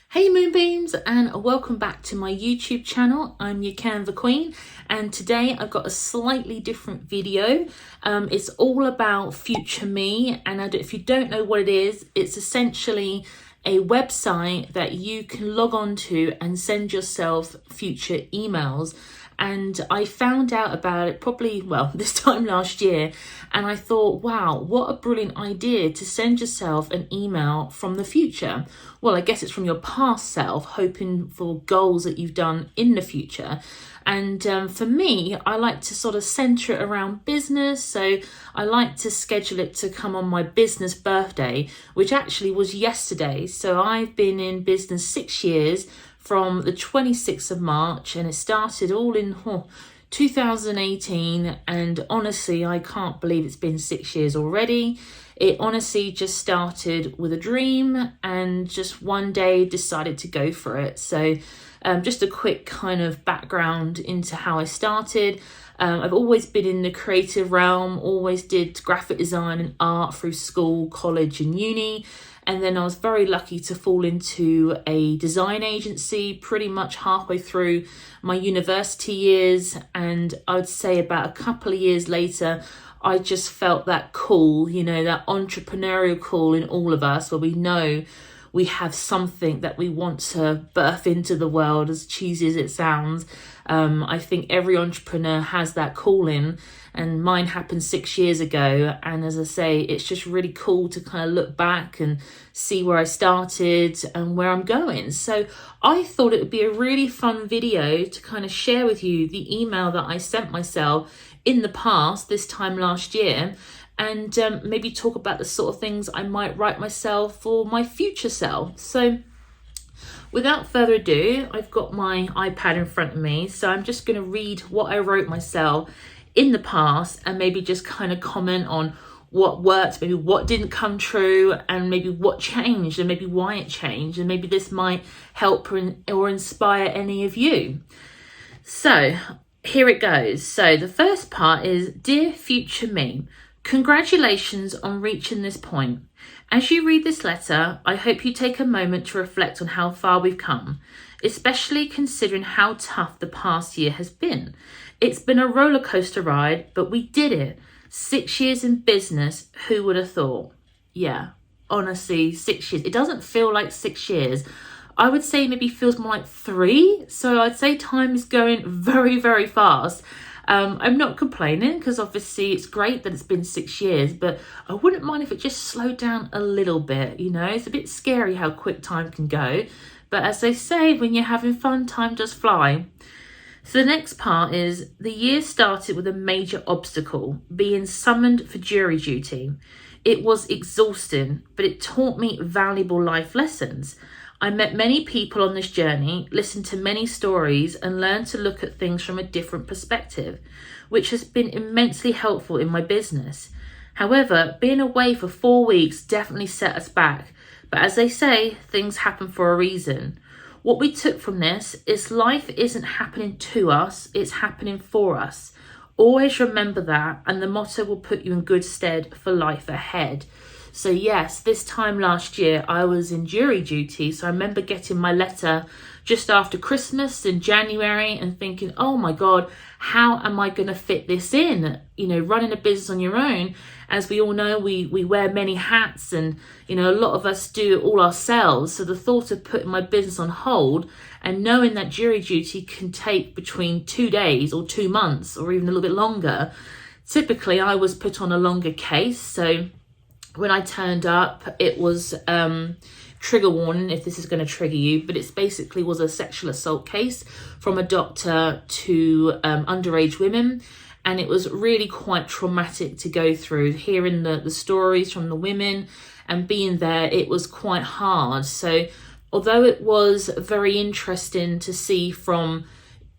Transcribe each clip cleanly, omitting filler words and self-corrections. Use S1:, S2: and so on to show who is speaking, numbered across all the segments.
S1: Hey Moonbeams, and welcome back to my YouTube channel. I'm your Canva Queen, and today I've got a slightly different video. It's all about FutureMe, and if you don't know what it is, it's essentially a website that you can log on to and send yourself future emails. And I found out about it probably, this time last year, and I thought, wow, what a brilliant idea to send yourself an email from the future. Well, I guess it's from your past self, hoping for goals that you've done in the future. And for me, I like to sort of center it around business. So I like to schedule it to come on my business birthday, which actually was yesterday. So I've been in business 6 years, from the 26th of March, and it started all in 2018, and honestly I can't believe it's been 6 years already. It honestly just started with a dream and just one day decided to go for it. So just a quick kind of background into how I started. I've always been in the creative realm, always did graphic design and art through school, college and uni. And then I was very lucky to fall into a design agency pretty much halfway through my university years. And I would say about a couple of years later, I just felt that call, that entrepreneurial call in all of us, where we know we have something that we want to birth into the world, as cheesy as it sounds. I think every entrepreneur has that calling, and mine happened 6 years ago. And as I say, it's just really cool to kind of look back and see where I started and where I'm going. So I thought it would be a really fun video to kind of share with you the email that I sent myself in the past, this time last year, and maybe talk about the sort of things I might write myself for my future self. So without further ado, I've got my iPad in front of me, so I'm just going to read what I wrote myself in the past and maybe just kind of comment on what worked, maybe what didn't come true, and maybe what changed and maybe why it changed, and maybe this might help or inspire any of you. So here it goes. So the first part is, Dear Future Me, congratulations on reaching this point. As you read this letter, I hope you take a moment to reflect on how far we've come, especially considering how tough the past year has been. It's been a roller coaster ride, but we did it. 6 years in business, who would have thought? Yeah, honestly, 6 years. It doesn't feel like 6 years. I would say maybe feels more like 3. So I'd say time is going very, very fast. I'm not complaining, because obviously it's great that it's been 6 years, but I wouldn't mind if it just slowed down a little bit. It's a bit scary how quick time can go. But as they say, when you're having fun, time does fly. So the next part is, the year started with a major obstacle, being summoned for jury duty. It was exhausting, but it taught me valuable life lessons. I met many people on this journey, listened to many stories, and learned to look at things from a different perspective, which has been immensely helpful in my business. However, being away for 4 weeks definitely set us back. But as they say, things happen for a reason. What we took from this is life isn't happening to us, it's happening for us. Always remember that, and the motto will put you in good stead for life ahead. So yes, this time last year I was in jury duty. So I remember getting my letter just after Christmas in January and thinking, oh my God, how am I going to fit this in? Running a business on your own, as we all know, we wear many hats, and a lot of us do it all ourselves. So the thought of putting my business on hold and knowing that jury duty can take between 2 days or 2 months or even a little bit longer. Typically I was put on a longer case. So when I turned up, it was trigger warning if this is going to trigger you, but it basically was a sexual assault case from a doctor to underage women. And it was really quite traumatic to go through, hearing the stories from the women and being there. It was quite hard. So although it was very interesting to see from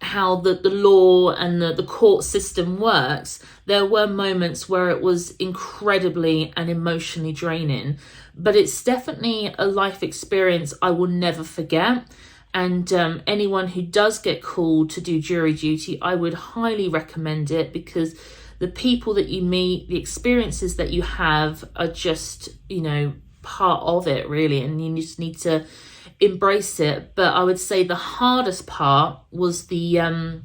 S1: how the law and the court system works, there were moments where it was incredibly and emotionally draining. But it's definitely a life experience I will never forget. And anyone who does get called to do jury duty, I would highly recommend it, because the people that you meet, the experiences that you have are just, part of it, really. And you just need to embrace it. But I would say the hardest part was the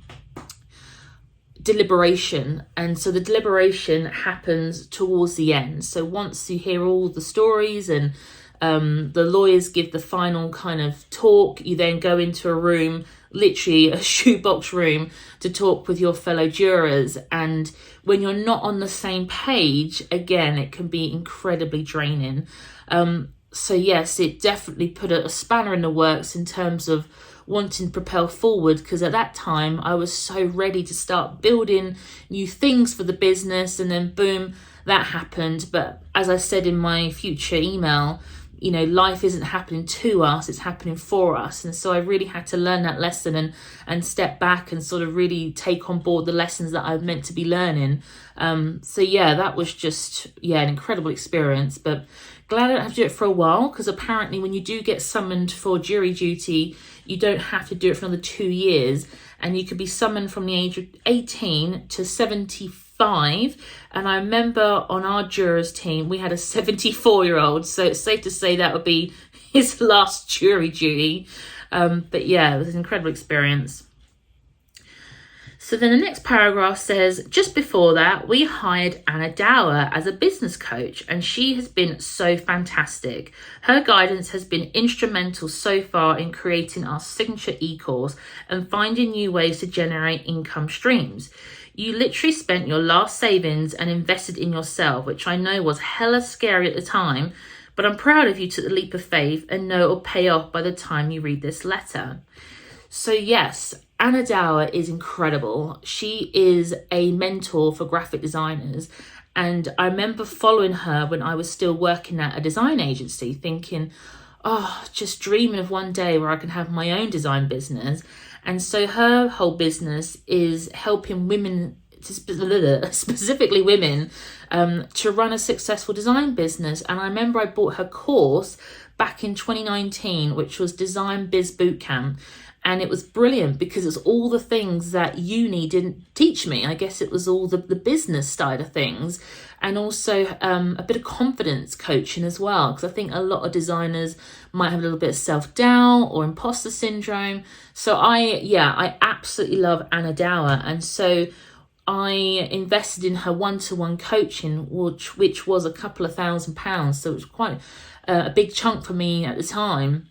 S1: deliberation. And so the deliberation happens towards the end. So once you hear all the stories and the lawyers give the final kind of talk, you then go into a room, literally a shoebox room, to talk with your fellow jurors. And when you're not on the same page, again, it can be incredibly draining. So yes, it definitely put a spanner in the works in terms of wanting to propel forward, because at that time I was so ready to start building new things for the business, and then boom, that happened. But as I said in my future email, you know, life isn't happening to us, it's happening for us. And so I really had to learn that lesson and step back and sort of really take on board the lessons that I meant to be learning. So yeah, that was just, an incredible experience. But glad I don't have to do it for a while, because apparently when you do get summoned for jury duty, you don't have to do it for another 2 years. And you could be summoned from the age of 18 to 75. And I remember on our jurors team, we had a 74-year-old. So it's safe to say that would be his last jury duty. But yeah, it was an incredible experience. So then the next paragraph says, just before that, we hired Anna Dower as a business coach, and she has been so fantastic. Her guidance has been instrumental so far in creating our signature e-course and finding new ways to generate income streams. You literally spent your last savings and invested in yourself, which I know was hella scary at the time, but I'm proud of you took the leap of faith and know it'll pay off by the time you read this letter. So yes, Anna Dower is incredible. She is a mentor for graphic designers. And I remember following her when I was still working at a design agency, thinking, just dreaming of one day where I can have my own design business. And so her whole business is helping women, specifically women, to run a successful design business. And I remember I bought her course back in 2019, which was Design Biz Bootcamp. And it was brilliant because it's all the things that uni didn't teach me. I guess it was all the business side of things, and also a bit of confidence coaching as well. Because I think a lot of designers might have a little bit of self-doubt or imposter syndrome. So I absolutely love Anna Dower. And so I invested in her one-to-one coaching, which was a couple of £1,000. So it was quite a big chunk for me at the time.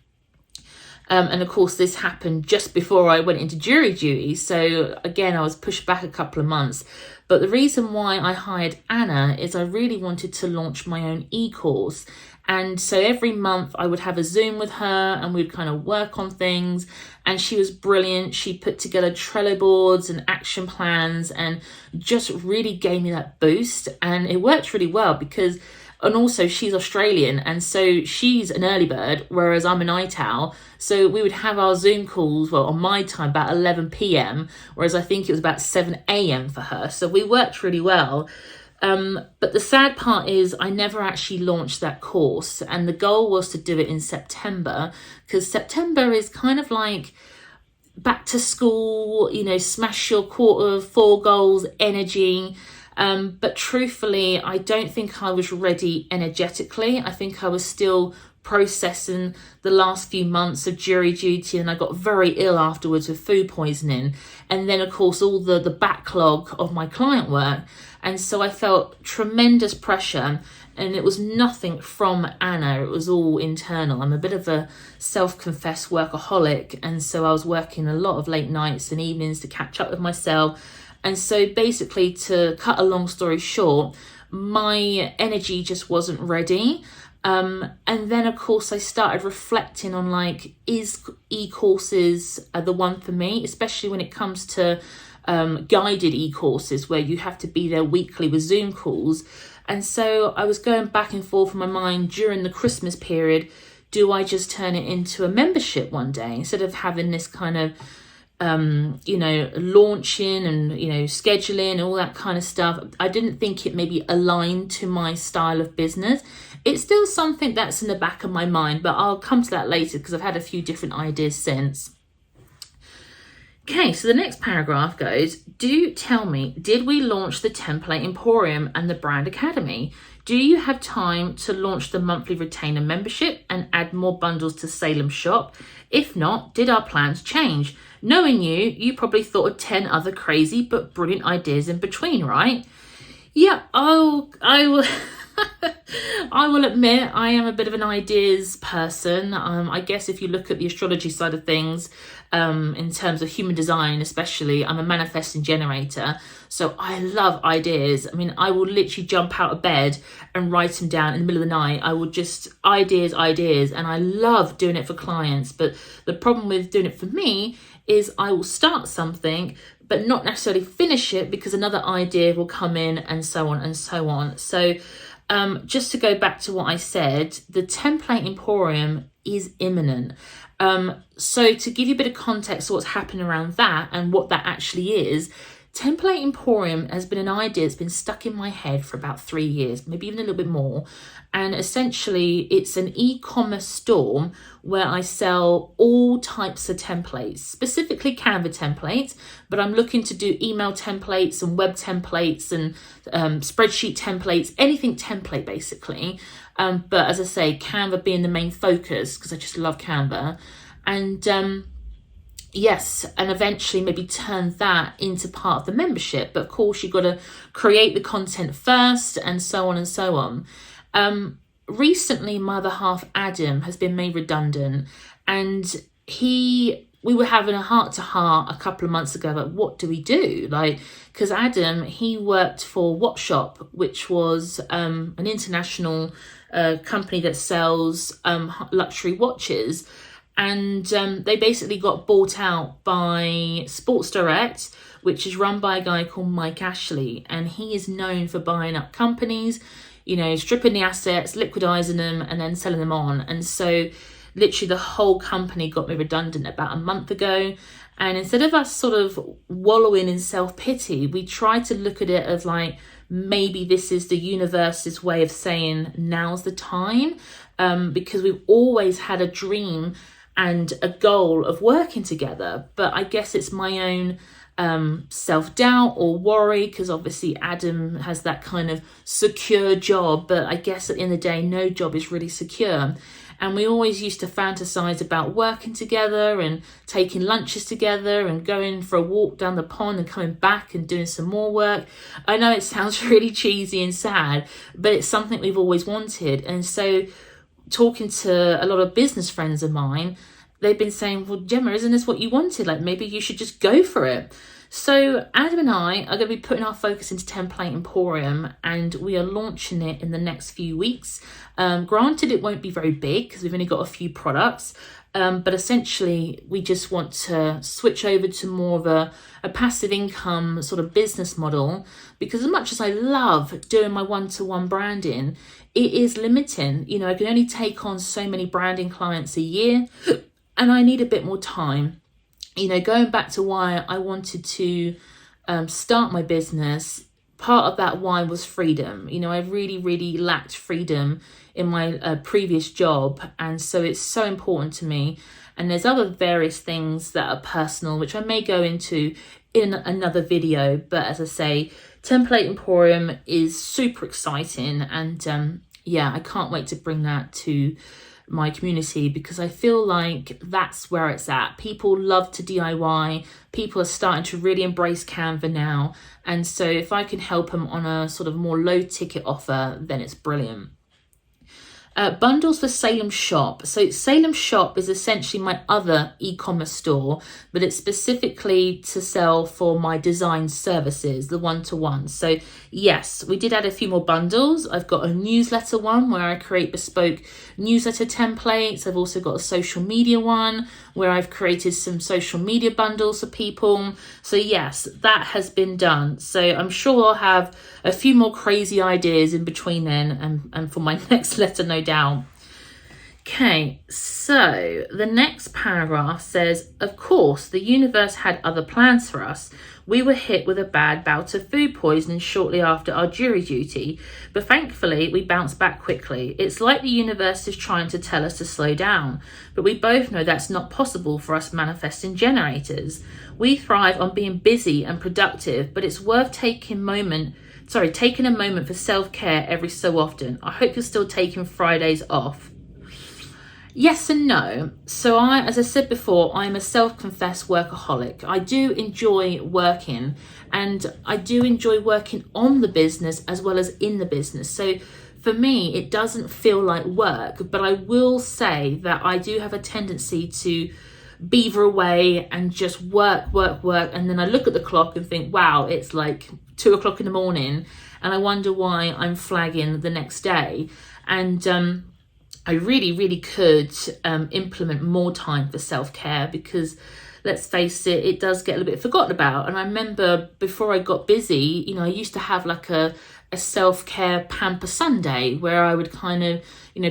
S1: And of course, this happened just before I went into jury duty. So again, I was pushed back a couple of months. But the reason why I hired Anna is I really wanted to launch my own e-course. And so every month I would have a Zoom with her and we'd kind of work on things. And she was brilliant. She put together Trello boards and action plans and just really gave me that boost. And it worked really well because, and also she's Australian, and so she's an early bird, whereas I'm a night owl. So we would have our Zoom calls, well, on my time, about 11 p.m, whereas I think it was about 7 a.m. for her. So we worked really well. But the sad part is I never actually launched that course. And the goal was to do it in September, because September is kind of like back to school, smash your quarter 4 goals energy. But truthfully, I don't think I was ready energetically. I think I was still processing the last few months of jury duty, and I got very ill afterwards with food poisoning. And then, of course, all the backlog of my client work. And so I felt tremendous pressure, and it was nothing from Anna. It was all internal. I'm a bit of a self-confessed workaholic. And so I was working a lot of late nights and evenings to catch up with myself. And so basically, to cut a long story short, my energy just wasn't ready. And then, of course, I started reflecting on is e-courses the one for me, especially when it comes to guided e-courses where you have to be there weekly with Zoom calls. And so I was going back and forth in my mind during the Christmas period. Do I just turn it into a membership one day instead of having this kind of launching and, scheduling and all that kind of stuff? I didn't think it maybe aligned to my style of business. It's still something that's in the back of my mind, but I'll come to that later because I've had a few different ideas since. Okay, so the next paragraph goes, do tell me, did we launch the Template Emporium and the Brand Academy? Do you have time to launch the monthly retainer membership and add more bundles to Salem shop? If not, did our plans change? Knowing you, you probably thought of 10 other crazy but brilliant ideas in between, right? Yeah, I will. I will admit I am a bit of an ideas person. I guess if you look at the astrology side of things, in terms of human design especially, I'm a manifesting generator. So I love ideas. I mean, I will literally jump out of bed and write them down in the middle of the night. I will just ideas. And I love doing it for clients. But the problem with doing it for me is I will start something but not necessarily finish it because another idea will come in and so on and so on. So just to go back to what I said, the Template Emporium is imminent. So to give you a bit of context of what's happening around that and what that actually is, Template Emporium has been an idea that's been stuck in my head for about 3 years, maybe even a little bit more. And essentially it's an e-commerce store where I sell all types of templates, specifically Canva templates, but I'm looking to do email templates and web templates and spreadsheet templates, anything template basically. But as I say, Canva being the main focus because I just love Canva. And yes, and eventually maybe turn that into part of the membership. But of course, you've got to create the content first and so on and so on. Recently, my other half, Adam, has been made redundant. And we were having a heart-to-heart a couple of months ago, like, what do we do? Like, because Adam, he worked for Watchshop, which was an international company that sells luxury watches. And they basically got bought out by Sports Direct, which is run by a guy called Mike Ashley. And he is known for buying up companies, you know, stripping the assets, liquidizing them, and then selling them on. And so literally the whole company got me redundant about a month ago. And instead of us sort of wallowing in self-pity, we tried to look at it as like, maybe this is the universe's way of saying now's the time, because we've always had a dream and a goal of working together. But I guess it's my own self-doubt or worry, because obviously Adam has that kind of secure job, but I guess at the end of the day, no job is really secure. And we always used to fantasize about working together and taking lunches together and going for a walk down the pond and coming back and doing some more work. I know it sounds really cheesy and sad, but it's something we've always wanted. And so talking to a lot of business friends of mine, they've been saying, well, Gemma, isn't this what you wanted? Like, maybe you should just go for it. So Adam and I are going to be putting our focus into Template Emporium, and we are launching it in the next few weeks. Granted, it won't be very big because we've only got a few products, but essentially we just want to switch over to more of a passive income sort of business model, because as much as I love doing my one-to-one branding, it is limiting. You know, I can only take on so many branding clients a year, and I need a bit more time. You know, going back to why I wanted to start my business, part of that why was freedom. You know, I really, really lacked freedom in my previous job. And so it's so important to me. And there's other various things that are personal, which I may go into in another video. But as I say, Template Emporium is super exciting. And yeah, I can't wait to bring that to my community, because I feel like that's where it's at. People love to DIY. People are starting to really embrace Canva now. And so if I can help them on a sort of more low ticket offer, then it's brilliant. Bundles for Salem Shop. So Salem Shop is essentially my other e-commerce store, but it's specifically to sell for my design services, the one-to-one. So yes, we did add a few more bundles. I've got a newsletter one where I create bespoke newsletter templates. I've also got a social media one where I've created some social media bundles for people. So yes, that has been done. So I'm sure I'll have a few more crazy ideas in between then and for my next letter, no doubt. Okay, so the next paragraph says, of course, the universe had other plans for us. We were hit with a bad bout of food poisoning shortly after our jury duty, but thankfully we bounced back quickly. It's like the universe is trying to tell us to slow down, but we both know that's not possible for us manifesting generators. We thrive on being busy and productive, but it's worth taking a moment for self-care every so often. I hope you're still taking Fridays off. Yes and no. So as I said before, I'm a self-confessed workaholic. I do enjoy working, and I do enjoy working on the business as well as in the business. So for me, it doesn't feel like work, but I will say that I do have a tendency to beaver away and just work. And then I look at the clock and think, wow, it's like 2 o'clock in the morning. And I wonder why I'm flagging the next day. And, I really could implement more time for self-care, because let's face it, it does get a little bit forgotten about. And I remember before I got busy, I used to have like a self-care pamper Sunday where I would kind of,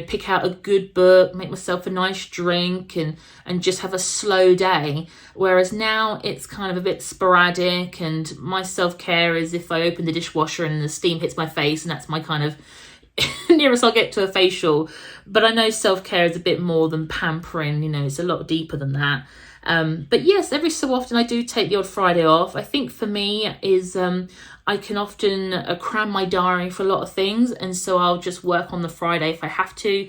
S1: pick out a good book, make myself a nice drink and just have a slow day. Whereas now it's kind of a bit sporadic, and my self-care is if I open the dishwasher and the steam hits my face, and that's my kind of nearest I'll get to a facial. But I know self-care is a bit more than pampering, it's a lot deeper than that. But yes, every so often I do take the odd Friday off. I think for me is I can often cram my diary for a lot of things, and so I'll just work on the Friday if I have to,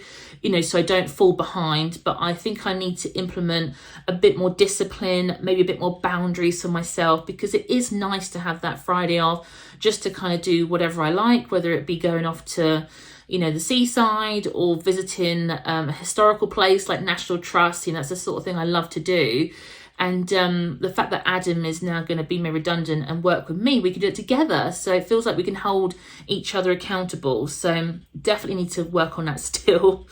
S1: so I don't fall behind. But I think I need to implement a bit more discipline, maybe a bit more boundaries for myself, because it is nice to have that Friday off just to kind of do whatever I like, whether it be going off to the seaside or visiting a historical place like National Trust. That's the sort of thing I love to do. And the fact that Adam is now going to be made redundant and work with me, we can do it together. So it feels like we can hold each other accountable. So definitely need to work on that still.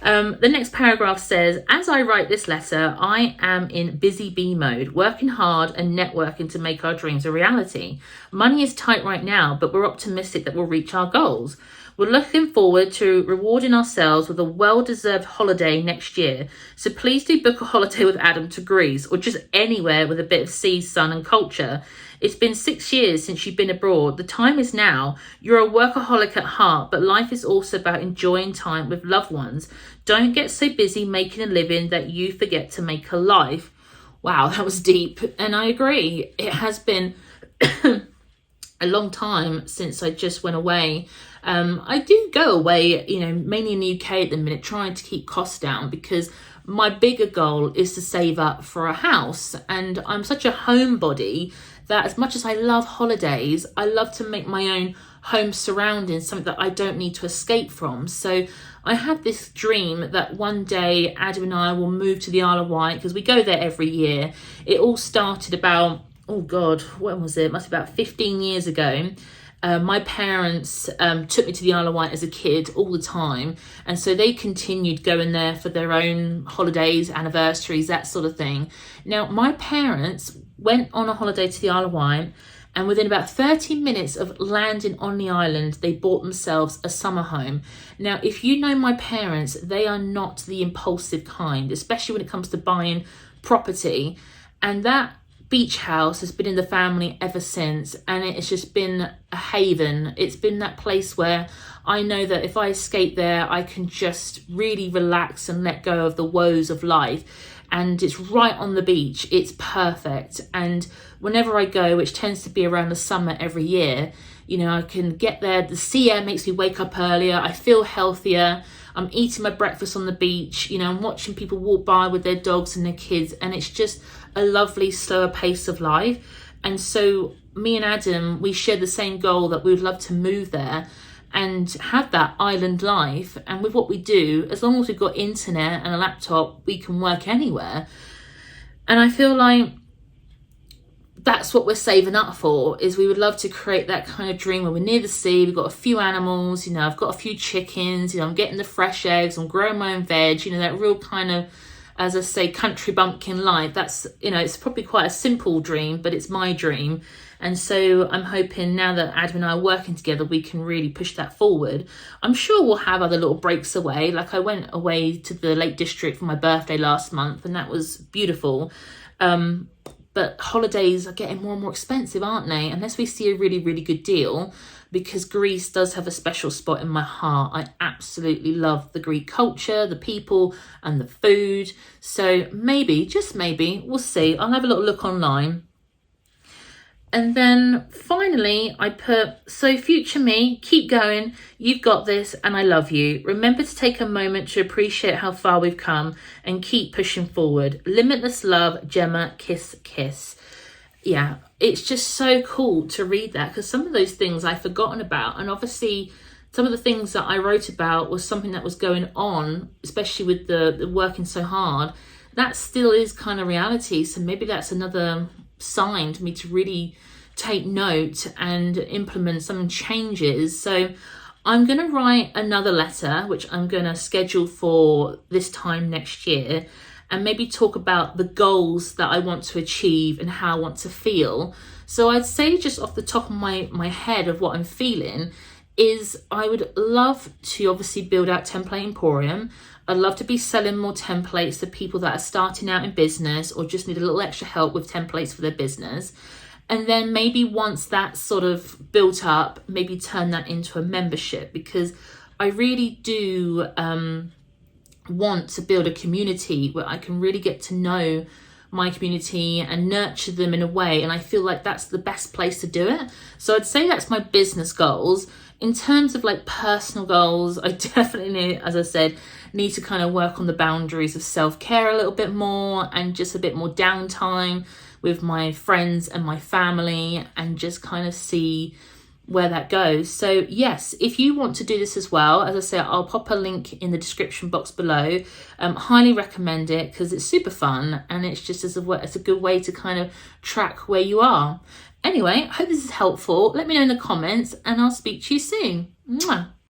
S1: The next paragraph says, as I write this letter, I am in busy bee mode, working hard and networking to make our dreams a reality. Money is tight right now, but we're optimistic that we'll reach our goals. We're looking forward to rewarding ourselves with a well-deserved holiday next year. So please do book a holiday with Adam to Greece, or just anywhere with a bit of sea, sun and culture. It's been 6 years since you've been abroad. The time is now. You're a workaholic at heart, but life is also about enjoying time with loved ones. Don't get so busy making a living that you forget to make a life. Wow, that was deep. And I agree. It has been a long time since I just went away. I do go away, mainly in the UK at the minute, trying to keep costs down, because my bigger goal is to save up for a house. And I'm such a homebody that as much as I love holidays, I love to make my own home surroundings something that I don't need to escape from. So I had this dream that one day Adam and I will move to the Isle of Wight, because we go there every year. It all started about, oh God, when was it? It must be about 15 years ago. My parents took me to the Isle of Wight as a kid all the time. And so they continued going there for their own holidays, anniversaries, that sort of thing. Now, my parents went on a holiday to the Isle of Wight, and within about 30 minutes of landing on the island, they bought themselves a summer home. Now, if you know my parents, they are not the impulsive kind, especially when it comes to buying property. And that beach house has been in the family ever since, and it's just been a haven. It's been that place where I know that if I escape there, I can just really relax and let go of the woes of life. And it's right on the beach. It's perfect. And whenever I go, which tends to be around the summer every year, I can get there. The sea air makes me wake up earlier. I feel healthier. I'm eating my breakfast on the beach. I'm watching people walk by with their dogs and their kids, and it's just a lovely, slower pace of life. And so me and Adam, we share the same goal, that we would love to move there and have that island life. And with what we do, as long as we've got internet and a laptop, we can work anywhere. And I feel like that's what we're saving up for, is we would love to create that kind of dream where we're near the sea, we've got a few animals, I've got a few chickens, I'm getting the fresh eggs, I'm growing my own veg, that real kind of, as I say, country bumpkin life. That's, it's probably quite a simple dream, but it's my dream. And so I'm hoping now that Adam and I are working together, we can really push that forward. I'm sure we'll have other little breaks away. Like I went away to the Lake District for my birthday last month, and that was beautiful. But holidays are getting more and more expensive, aren't they? Unless we see a really, really good deal, because Greece does have a special spot in my heart. I absolutely love the Greek culture, the people and the food. So maybe, just maybe, we'll see. I'll have a little look online. And then finally, I put, so future me, keep going. You've got this and I love you. Remember to take a moment to appreciate how far we've come and keep pushing forward. Limitless love, Gemma, kiss, kiss. Yeah, it's just so cool to read that, because some of those things I've forgotten about. And obviously, some of the things that I wrote about was something that was going on, especially with the working so hard. That still is kind of reality. So maybe that's another sign to me to really take note and implement some changes. So I'm going to write another letter, which I'm going to schedule for this time next year, and maybe talk about the goals that I want to achieve and how I want to feel. So I'd say, just off the top of my head of what I'm feeling, is I would love to obviously build out Template Emporium. I'd love to be selling more templates to people that are starting out in business or just need a little extra help with templates for their business. And then maybe once that's sort of built up, maybe turn that into a membership, because I really do want to build a community where I can really get to know my community and nurture them in a way. And I feel like that's the best place to do it. So I'd say that's my business goals. In terms of like personal goals, I definitely, as I said, need to kind of work on the boundaries of self-care a little bit more, and just a bit more downtime with my friends and my family, and just kind of see where that goes. So yes, if you want to do this as well, as I say, I'll pop a link in the description box below. Highly recommend it, because it's super fun, and it's just it's a good way to kind of track where you are. Anyway, I hope this is helpful. Let me know in the comments, and I'll speak to you soon. Mwah.